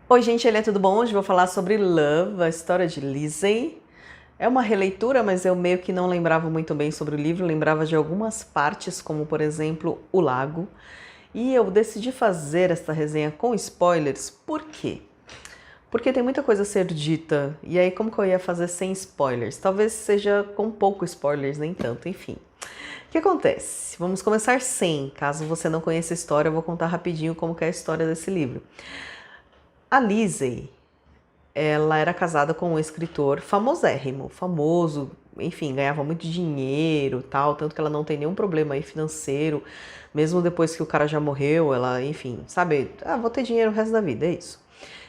Oi, gente, tudo bom? Hoje vou falar sobre Love, a história de Lizzie. É uma releitura, mas eu meio que não lembrava muito bem sobre o livro, lembrava de algumas partes, como por exemplo, o lago. E eu decidi fazer esta resenha com spoilers, por quê? Porque tem muita coisa a ser dita, e aí como que eu ia fazer sem spoilers? Talvez seja com pouco spoilers, nem tanto, enfim. O que acontece? Vamos começar sem, caso você não conheça a história, eu vou contar rapidinho como que é a história desse livro. A Lizzie, ela era casada com um escritor famosérrimo, famoso, enfim, ganhava muito dinheiro, tal, tanto que ela não tem nenhum problema aí financeiro, mesmo depois que o cara já morreu, ela, enfim, sabe, vou ter dinheiro o resto da vida, é isso.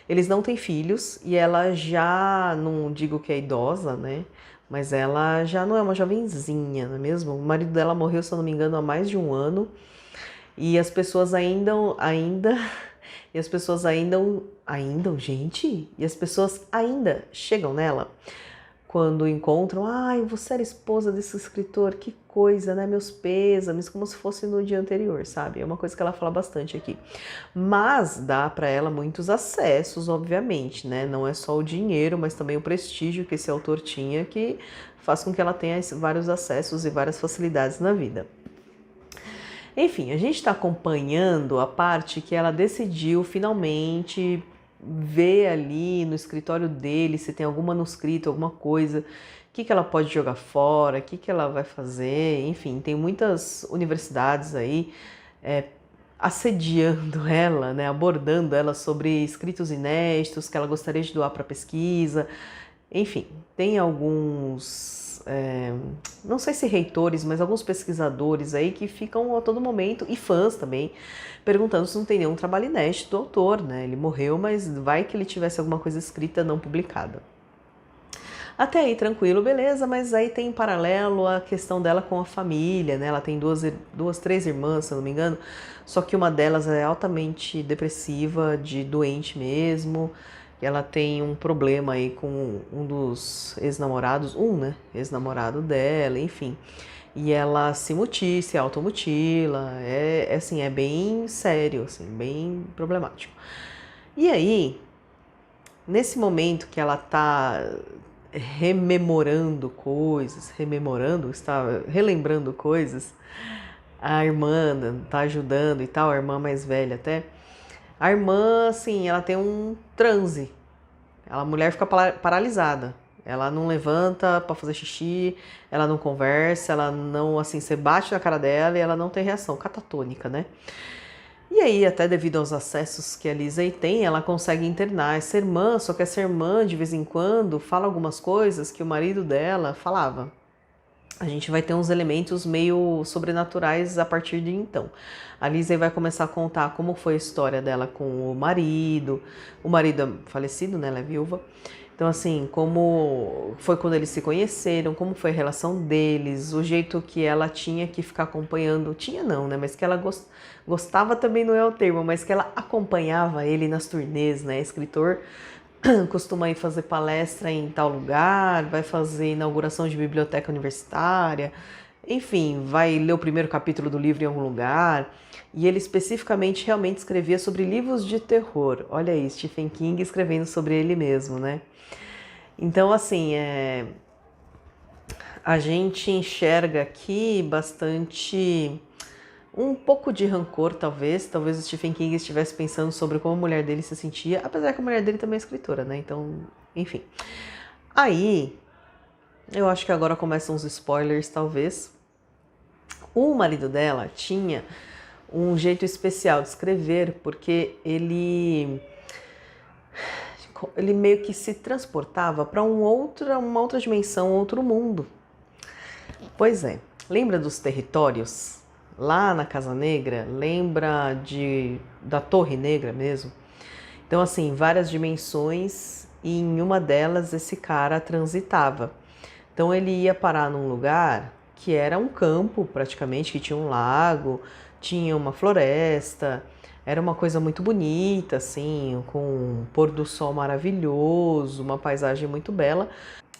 Eles não têm filhos e ela já, não digo que é idosa, né, mas ela já não é uma jovenzinha, não é mesmo? O marido dela morreu, se eu não me engano, há mais de um ano e as pessoas e as pessoas gente, e as pessoas ainda chegam nela quando encontram, ai, você era esposa desse escritor, que coisa, né? Meus pêsames, como se fosse no dia anterior, sabe? É uma coisa que ela fala bastante aqui. Mas dá para ela muitos acessos, obviamente, né? Não é só o dinheiro, mas também o prestígio que esse autor tinha, que faz com que ela tenha vários acessos e várias facilidades na vida. Enfim, a gente está acompanhando a parte que ela decidiu finalmente ver ali no escritório dele se tem algum manuscrito, alguma coisa, o que ela pode jogar fora, o que ela vai fazer, enfim, tem muitas universidades aí assediando ela, né, abordando ela sobre escritos inéditos que ela gostaria de doar para pesquisa. Enfim, tem alguns, não sei se reitores, mas alguns pesquisadores aí que ficam a todo momento, e fãs também, perguntando se não tem nenhum trabalho inédito do autor, né? Ele morreu, mas vai que ele tivesse alguma coisa escrita não publicada. Até aí, tranquilo, beleza, mas aí tem em paralelo a questão dela com a família, né? Ela tem três irmãs, se eu não me engano, só que uma delas é altamente depressiva, de doente mesmo. E ela tem um problema aí com um dos ex-namorados, né? Ex-namorado dela, enfim. E ela se automutila, assim, é bem sério, assim, bem problemático. E aí, nesse momento que ela tá está relembrando coisas, a irmã tá ajudando e tal, a irmã mais velha até. A irmã, assim, ela tem um transe. A mulher fica paralisada. Ela não levanta pra fazer xixi, ela não conversa, ela não, assim, você bate na cara dela e ela não tem reação, catatônica, né? E aí, até devido aos acessos que a Lizzie tem, ela consegue internar essa irmã, só que essa irmã, de vez em quando, fala algumas coisas que o marido dela falava. A gente vai ter uns elementos meio sobrenaturais a partir de então. A Lizzie vai começar a contar como foi a história dela com o marido é falecido, né, ela é viúva. Então, assim, como foi quando eles se conheceram, como foi a relação deles, o jeito que ela tinha que ficar acompanhando, tinha não, né, mas que ela gostava também não é o termo, mas que ela acompanhava ele nas turnês, né, escritor costuma ir fazer palestra em tal lugar, vai fazer inauguração de biblioteca universitária, enfim, vai ler o primeiro capítulo do livro em algum lugar. E ele especificamente realmente escrevia sobre livros de terror. Olha aí, Stephen King escrevendo sobre ele mesmo, né? Então, assim, a gente enxerga aqui bastante um pouco de rancor, talvez o Stephen King estivesse pensando sobre como a mulher dele se sentia, apesar que a mulher dele também é escritora, né? Então, enfim. Aí, eu acho que agora começam os spoilers, talvez. O marido dela tinha um jeito especial de escrever, porque ele meio que se transportava para uma outra dimensão, outro mundo. Pois é, lembra dos territórios? Lá na Casa Negra, lembra da Torre Negra mesmo? Então, assim, várias dimensões e em uma delas esse cara transitava. Então ele ia parar num lugar que era um campo praticamente, que tinha um lago, tinha uma floresta, era uma coisa muito bonita, assim, com um pôr do sol maravilhoso, uma paisagem muito bela.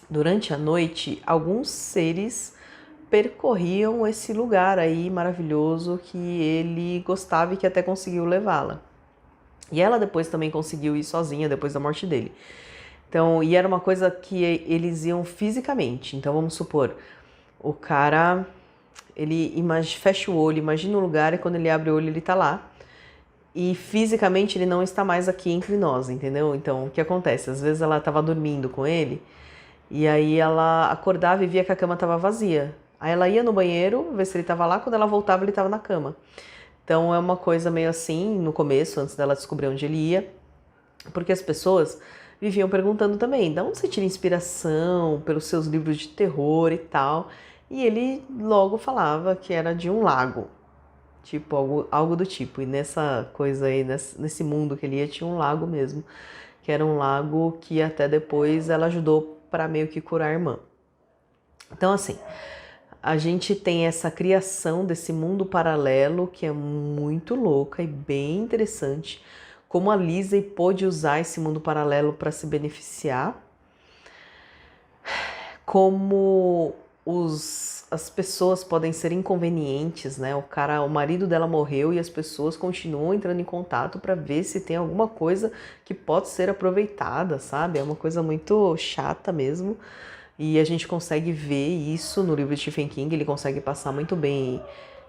Durante a noite, alguns seres percorriam esse lugar aí maravilhoso que ele gostava e que até conseguiu levá-la. E ela depois também conseguiu ir sozinha depois da morte dele. Então, e era uma coisa que eles iam fisicamente. Então, vamos supor, o cara, ele fecha o olho, imagina o lugar e quando ele abre o olho ele tá lá. E fisicamente ele não está mais aqui entre nós, entendeu? Então, o que acontece? Às vezes ela estava dormindo com ele e aí ela acordava e via que a cama estava vazia. Aí ela ia no banheiro, ver se ele estava lá, quando ela voltava ele estava na cama. Então é uma coisa meio assim, no começo, antes dela descobrir onde ele ia, porque as pessoas viviam perguntando também, de onde você tira inspiração pelos seus livros de terror e tal? E ele logo falava que era de um lago, tipo algo do tipo. E nessa coisa aí, nesse mundo que ele ia, tinha um lago mesmo, que era um lago que até depois ela ajudou para meio que curar a irmã. Então assim, a gente tem essa criação desse mundo paralelo que é muito louca e bem interessante, como a Lizzie pôde usar esse mundo paralelo para se beneficiar, como as pessoas podem ser inconvenientes, né? O marido dela morreu e as pessoas continuam entrando em contato para ver se tem alguma coisa que pode ser aproveitada, sabe? É uma coisa muito chata mesmo. E a gente consegue ver isso no livro de Stephen King, ele consegue passar muito bem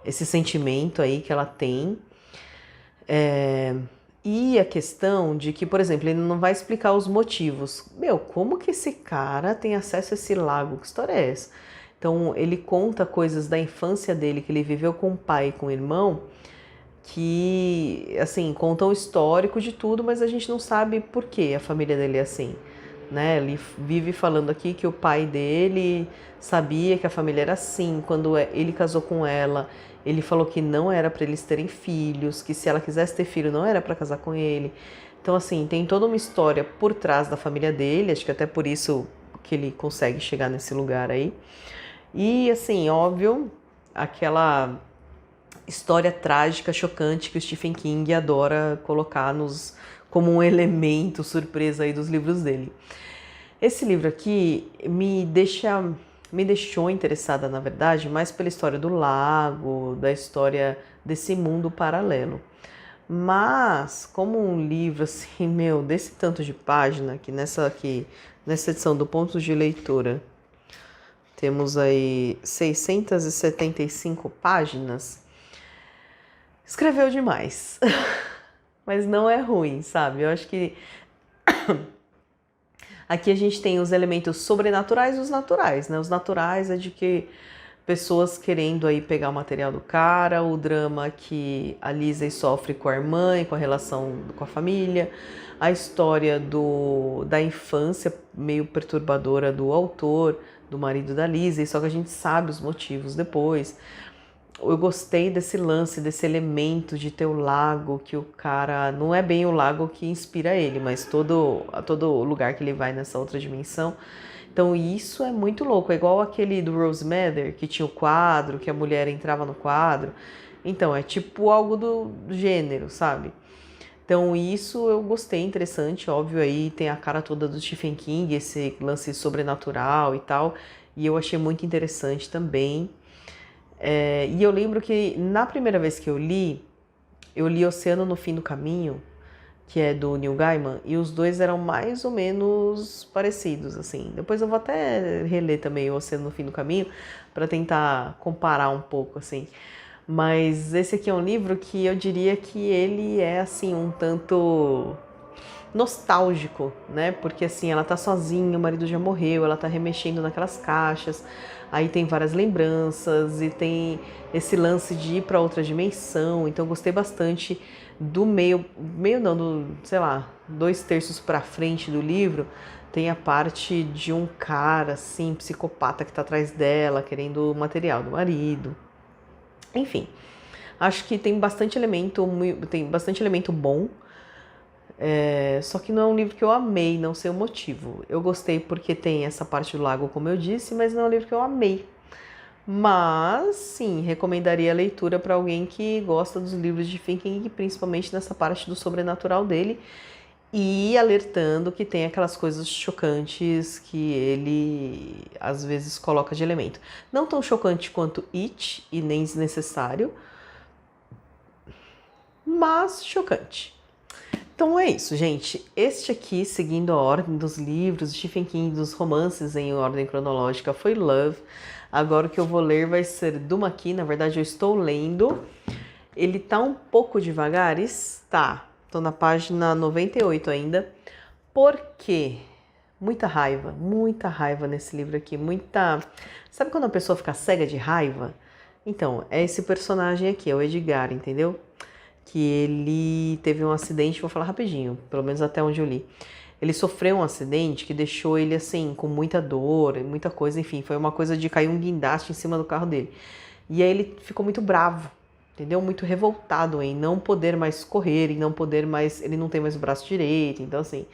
esse sentimento aí que ela tem. E a questão de que, por exemplo, ele não vai explicar os motivos. Meu, como que esse cara tem acesso a esse lago? Que história é essa? Então, ele conta coisas da infância dele, que ele viveu com o pai e com o irmão, que, assim, contam o histórico de tudo, mas a gente não sabe por que a família dele é assim, né? Ele vive falando aqui que o pai dele sabia que a família era assim, quando ele casou com ela, ele falou que não era para eles terem filhos, que se ela quisesse ter filho não era para casar com ele. Então, assim, tem toda uma história por trás da família dele, acho que até por isso que ele consegue chegar nesse lugar aí. E, assim, óbvio, aquela história trágica, chocante que o Stephen King adora colocar como um elemento surpresa aí dos livros dele. Esse livro aqui me deixou interessada, na verdade, mais pela história do lago, da história desse mundo paralelo. Mas, como um livro assim, meu, desse tanto de página, que nessa edição do Pontos de Leitura, temos aí 675 páginas, escreveu demais. Mas não é ruim, sabe? Eu acho que aqui a gente tem os elementos sobrenaturais e os naturais, né? Os naturais é de que pessoas querendo aí pegar o material do cara, o drama que a Lizzie sofre com a irmã e com a relação com a família, a história da infância meio perturbadora do autor, do marido da Lizzie, só que a gente sabe os motivos depois. Eu gostei desse lance, desse elemento de ter o lago, que o cara, não é bem o lago que inspira ele, mas todo lugar que ele vai nessa outra dimensão. Então isso é muito louco, é igual aquele do Rose Madder, que tinha o quadro, que a mulher entrava no quadro. Então é tipo algo do gênero, sabe? Então isso eu gostei, interessante, óbvio, aí tem a cara toda do Stephen King, esse lance sobrenatural e tal, e eu achei muito interessante também. E eu lembro que na primeira vez que eu li Oceano no Fim do Caminho, que é do Neil Gaiman, e os dois eram mais ou menos parecidos, assim. Depois eu vou até reler também o Oceano no Fim do Caminho para tentar comparar um pouco, assim. Mas esse aqui é um livro que eu diria que ele é, assim, um tanto nostálgico, né? Porque, assim, ela tá sozinha, o marido já morreu, ela tá remexendo naquelas caixas, aí tem várias lembranças e tem esse lance de ir para outra dimensão. Então, eu gostei bastante do meio não, sei lá, 2/3 para frente do livro, tem a parte de um cara, assim, psicopata que tá atrás dela, querendo o material do marido. Enfim, acho que tem bastante elemento bom, só que não é um livro que eu amei, não sei o motivo. Eu gostei porque tem essa parte do lago, como eu disse, mas não é um livro que eu amei. Mas, sim, recomendaria a leitura para alguém que gosta dos livros de Stephen King, principalmente nessa parte do sobrenatural dele, e alertando que tem aquelas coisas chocantes que ele às vezes coloca de elemento. Não tão chocante quanto It e nem desnecessário, mas chocante. Então é isso, gente. Este aqui, seguindo a ordem dos livros, Stephen King, dos romances em ordem cronológica, foi Love. Agora o que eu vou ler vai ser Duma aqui. Na verdade, eu estou lendo. Ele tá um pouco devagar? Está. Tô na página 98 ainda. Por quê? Muita raiva nesse livro aqui. Sabe quando a pessoa fica cega de raiva? Então, é esse personagem aqui, é o Edgar, entendeu? Que ele teve um acidente, vou falar rapidinho, pelo menos até onde eu li. Ele sofreu um acidente que deixou ele assim, com muita dor, muita coisa, enfim, foi uma coisa de cair um guindaste em cima do carro dele. E aí ele ficou muito bravo, entendeu? Muito revoltado em não poder mais correr, em não poder mais, ele não tem mais o braço direito, então assim,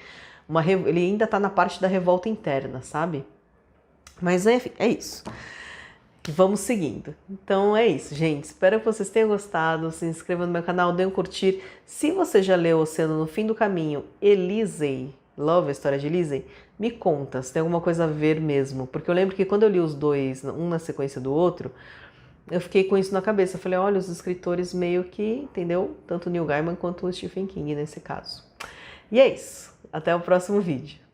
ele ainda tá na parte da revolta interna, sabe? Mas enfim, é isso. Vamos seguindo. Então é isso, gente. Espero que vocês tenham gostado. Se inscreva no meu canal, dê um curtir. Se você já leu Oceano no Fim do Caminho, Elysée, Love, a história de Elysée, me conta se tem alguma coisa a ver mesmo. Porque eu lembro que quando eu li os dois, um na sequência do outro, eu fiquei com isso na cabeça. Eu falei, olha, os escritores meio que, entendeu? Tanto o Neil Gaiman quanto o Stephen King nesse caso. E é isso. Até o próximo vídeo.